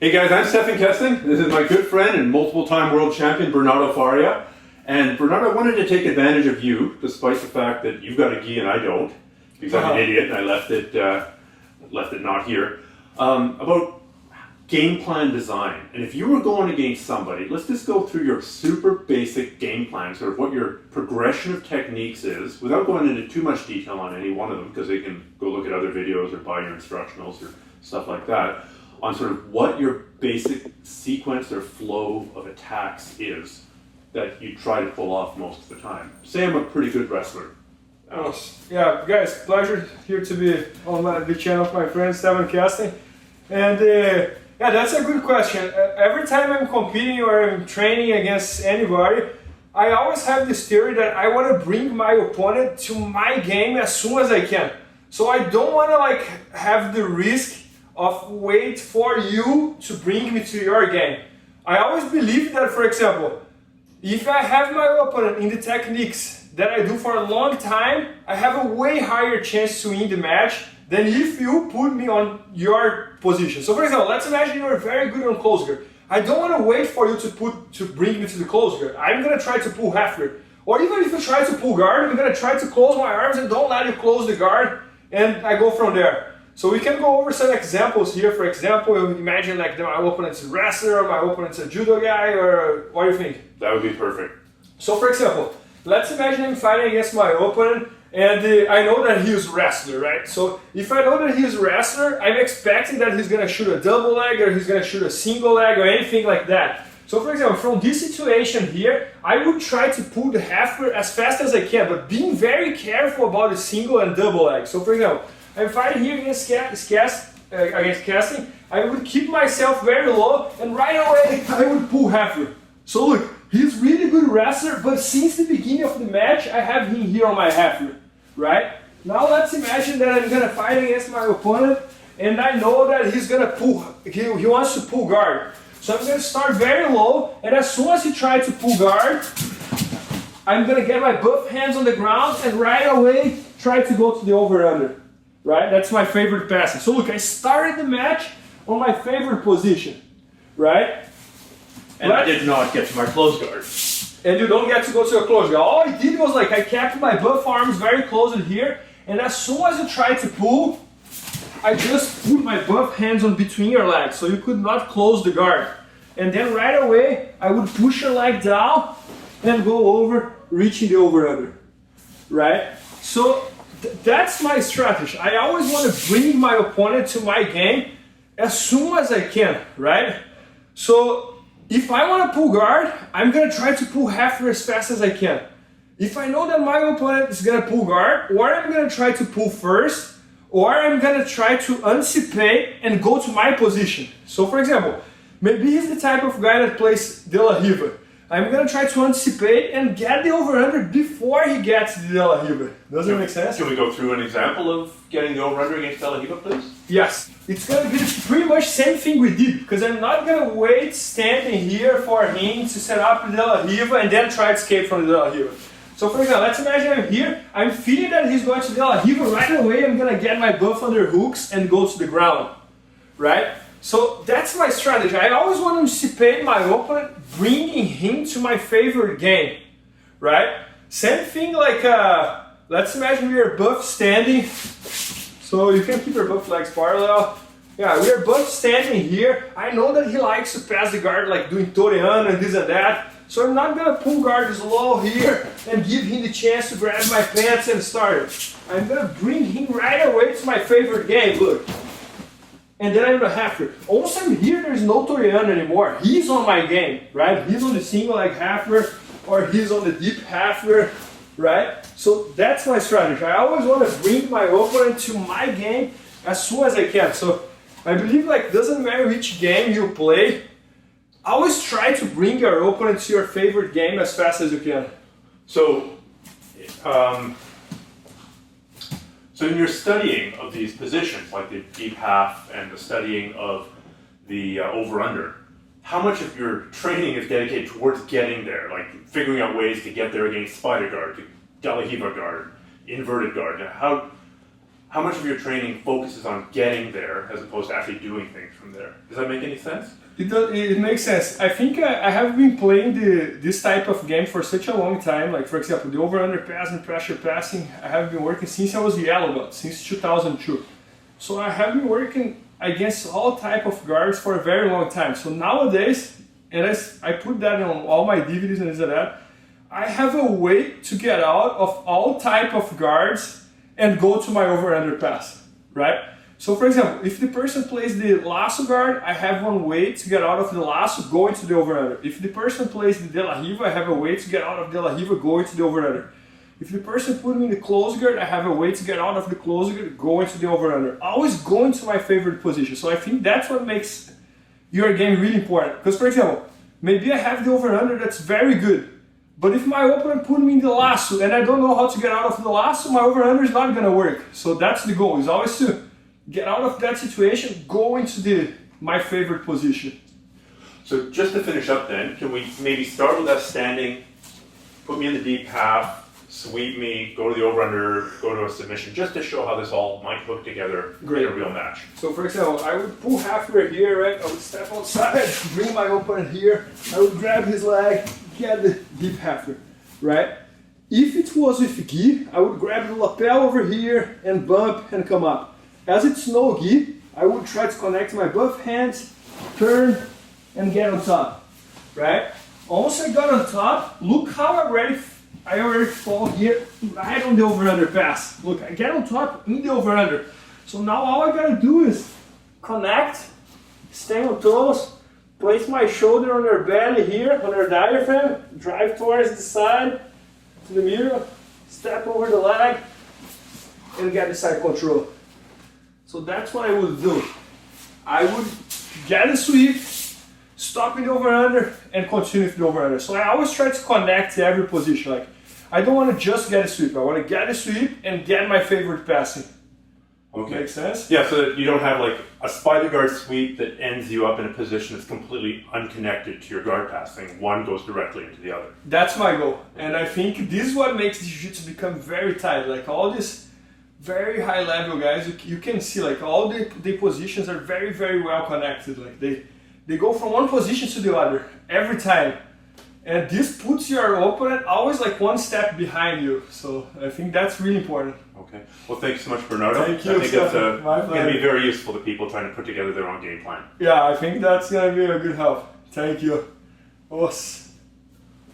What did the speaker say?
Hey guys, I'm Stefan Kesting. This is my good friend and multiple-time world champion Bernardo Faria. And Bernardo, I wanted to take advantage of you, despite the fact that you've got a gi and I don't, because I'm an idiot and I left it not here. About game plan design. And if you were going against somebody, let's just go through your super basic game plan, sort of what your progression of techniques is, without going into too much detail on any one of them, because they can go look at other videos or buy your instructionals or stuff like that, on sort of what your basic sequence or flow of attacks is that you try to pull off most of the time. Say I'm a pretty good wrestler. Yeah, guys, pleasure here to be on the channel of my friend Stefan Kesting. And yeah, that's a good question. Every time I'm competing or I'm training against anybody, I always have this theory that I want to bring my opponent to my game as soon as I can. So I don't want to have the risk of wait for you to bring me to your game. I always believe that, for example, if I have my opponent in the techniques that I do for a long time, I have a way higher chance to win the match than if you put me on your position. So for example, let's imagine you're very good on close guard. I don't want to wait for you to bring me to the close guard. I'm going to try to pull half guard. Or even if you try to pull guard, I'm going to try to close my arms and don't let you close the guard, and I go from there. So we can go over some examples here. For example, imagine my opponent's a wrestler, or my opponent's a judo guy, or what do you think? That would be perfect. So for example, let's imagine I'm fighting against my opponent, and I know that he's a wrestler, right? So if I know that he's a wrestler, I'm expecting that he's gonna shoot a double leg, or he's gonna shoot a single leg, or anything like that. So for example, from this situation here, I would try to pull the half guard as fast as I can, but being very careful about the single and double leg. So for example, I'm fighting here against Kesting, I would keep myself very low, and right away I would pull half guard. So look, he's really good wrestler, but since the beginning of the match, I have him here on my half guard, right? Now let's imagine that I'm gonna fight against my opponent, and I know that he's gonna pull, he wants to pull guard. So I'm gonna start very low, and as soon as he tries to pull guard, I'm gonna get my both hands on the ground, and right away try to go to the over-under. Right? That's my favorite passing. So look, I started the match on my favorite position, right? And I did not get to my close guard. And you don't get to go to a close guard. All I did was I kept my both arms very close in here, and as soon as you try to pull, I just put my both hands on between your legs, so you could not close the guard. And then right away, I would push your leg down and go over, reaching the over-under, right? So that's my strategy. I always want to bring my opponent to my game as soon as I can, right? So if I want to pull guard, I'm going to try to pull half as fast as I can. If I know that my opponent is going to pull guard, or I'm going to try to pull first, or I'm going to try to anticipate and go to my position. So for example, maybe he's the type of guy that plays De La Riva. I'm going to try to anticipate and get the over-under before he gets the De La Riva. Does it make sense? Can we go through an example of getting the over-under against De La Riva, please? Yes. It's going to be pretty much the same thing we did, because I'm not going to wait standing here for him to set up the De La Riva and then try to escape from the De La Riva. So for example, let's imagine I'm here, I'm feeling that he's going to De La Riva right away, I'm going to get my buff under hooks and go to the ground, right? So that's my strategy. I always want to anticipate my opponent, bringing him to my favorite game, right? Same thing let's imagine we are both standing. So you can keep your both legs parallel. Yeah, we are both standing here. I know that he likes to pass the guard, like doing Toreano and this and that. So I'm not going to pull guard low here and give him the chance to grab my pants and start it. I'm going to bring him right away to my favorite game, look. And then I'm going to half guard. Once I'm here, there's no Toreano anymore. He's on my game, right? He's on the single leg half guard, or he's on the deep half guard, right? So that's my strategy. I always want to bring my opponent to my game as soon as I can. So I believe doesn't matter which game you play, always try to bring your opponent to your favorite game as fast as you can. So, so in your studying of these positions, like the deep half and the studying of the over-under, how much of your training is dedicated towards getting there, like figuring out ways to get there against spider guard, De La Riva guard, inverted guard? How how much of your training focuses on getting there as opposed to actually doing things from there. Does that make any sense? It makes sense. I think I have been playing this type of game for such a long time. Like, for example, the over-under pass and pressure passing, I have been working since I was a yellow belt, since 2002. So I have been working against all type of guards for a very long time. So nowadays, and I put that on all my DVDs and this and that, I have a way to get out of all type of guards and go to my over-under pass, right? So for example, if the person plays the lasso guard, I have one way to get out of the lasso, go into the over-under. If the person plays the De La Riva, I have a way to get out of De La Riva, go into the over-under. If the person put me in the close guard, I have a way to get out of the close guard, go into the over-under. Always go into my favorite position. So I think that's what makes your game really important. Because for example, maybe I have the over-under that's very good, but if my opponent put me in the lasso and I don't know how to get out of the lasso, my over-under is not gonna work. So that's the goal, is always to get out of that situation, go into my favorite position. So just to finish up then, can we maybe start with us standing, put me in the deep half, sweep me, go to the over-under, go to a submission, just to show how this all might hook together in a real match. So for example, I would pull halfway here, right? I would step outside, bring my opponent here, I would grab his leg, get the deep halfway, right? If it was with gi, I would grab the lapel over here and bump and come up. As it's no gi, I would try to connect my both hands, turn, and get on top, right? Once I got on top, look how I already fall here right on the over-under pass. Look, I get on top in the over-under. So now all I gotta do is connect, stay on toes, place my shoulder on her belly here, on her diaphragm, drive towards the side, to the middle, step over the leg, and get the side control. So that's what I would do. I would get a sweep, stop in the over-under, and continue with the over-under. So I always try to connect every position. Like, I don't want to just get a sweep. I want to get a sweep and get my favorite passing. Okay. Make sense? Yeah, so that you don't have like a spider guard sweep that ends you up in a position that's completely unconnected to your guard passing. One goes directly into the other. That's my goal. And I think this is what makes Jiu-Jitsu become very tight. Like all these very high level guys, you can see like all the positions are very, very well connected. Like they go from one position to the other every time. And this puts your opponent always like one step behind you. So I think that's really important. Okay. Well, thanks so much, Bernardo. Thank you. I think that's My going to be very useful to people trying to put together their own game plan. Yeah, I think that's going to be a good help. Thank you. Os.